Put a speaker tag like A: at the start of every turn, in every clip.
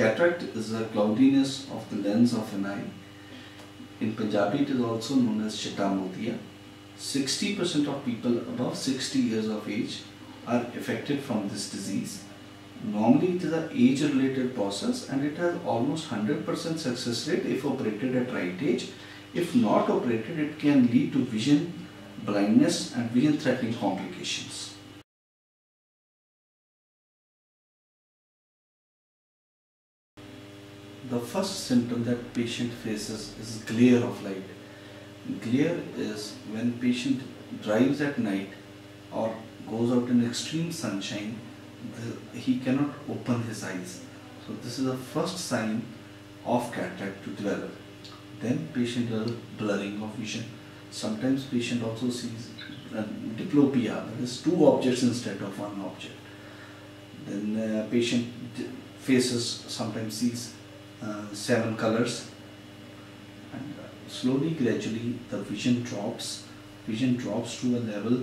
A: Cataract is a cloudiness of the lens of an eye. In Punjabi it is also known as chitta motia. 60% of people above 60 years of age are affected from this disease. Normally it is an age related process and it has almost 100% success rate if operated at right age. If not operated, it can lead to vision blindness and vision threatening complications. The first symptom that patient faces is glare of light. Glare is when patient drives at night or goes out in extreme sunshine, he cannot open his eyes. So this is the first sign of cataract to develop. Then patient develops blurring of vision. Sometimes patient also sees diplopia, that is two objects instead of one object. Then patient faces sometimes sees 7 colors, and slowly gradually the vision drops to a level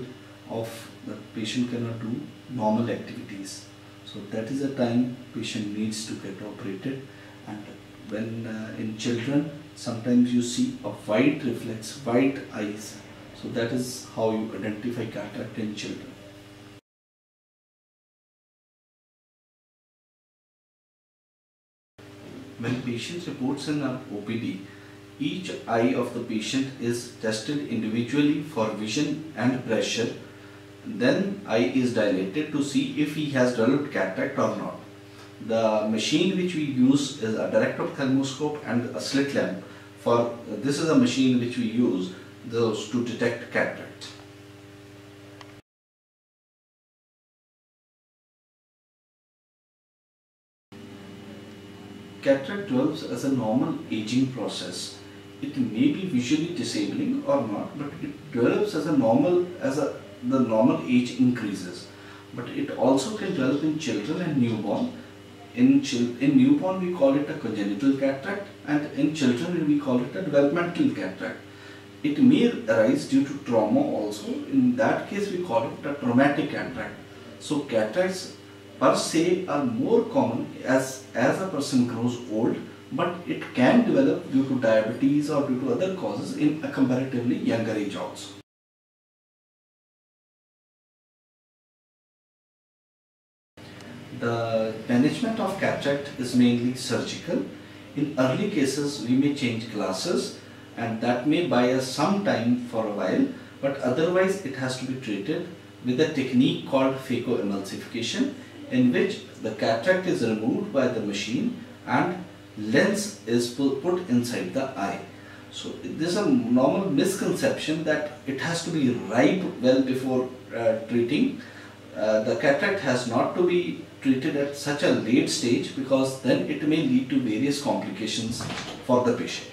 A: of the patient cannot do normal activities. So that is the time patient needs to get operated. And when in children sometimes you see a white reflex, white eyes, so that is how you identify cataract in children. When patient reports in an OPD, each eye of the patient is tested individually for vision and pressure. Then eye is dilated to see if he has developed cataract or not. The machine which we use is a direct ophthalmoscope and a slit lamp. This is a machine which we use to detect cataract. Cataract develops as a normal aging process. It may be visually disabling or not, but it develops as a normal the normal age increases. But it also can develop in children and newborn. In newborn we call it a congenital cataract, and in children we call it a developmental cataract. It may arise due to trauma also. In that case we call it a traumatic cataract. So cataracts per se are more common as a person grows old, but it can develop due to diabetes or due to other causes in a comparatively younger age also. The management of cataract is mainly surgical. In early cases we may change glasses, and that may buy us some time for a while, but otherwise it has to be treated with a technique called phacoemulsification, in which the cataract is removed by the machine and lens is put inside the eye. So this is a normal misconception that it has to be ripe well before treating. The cataract has not to be treated at such a late stage, because then it may lead to various complications for the patient.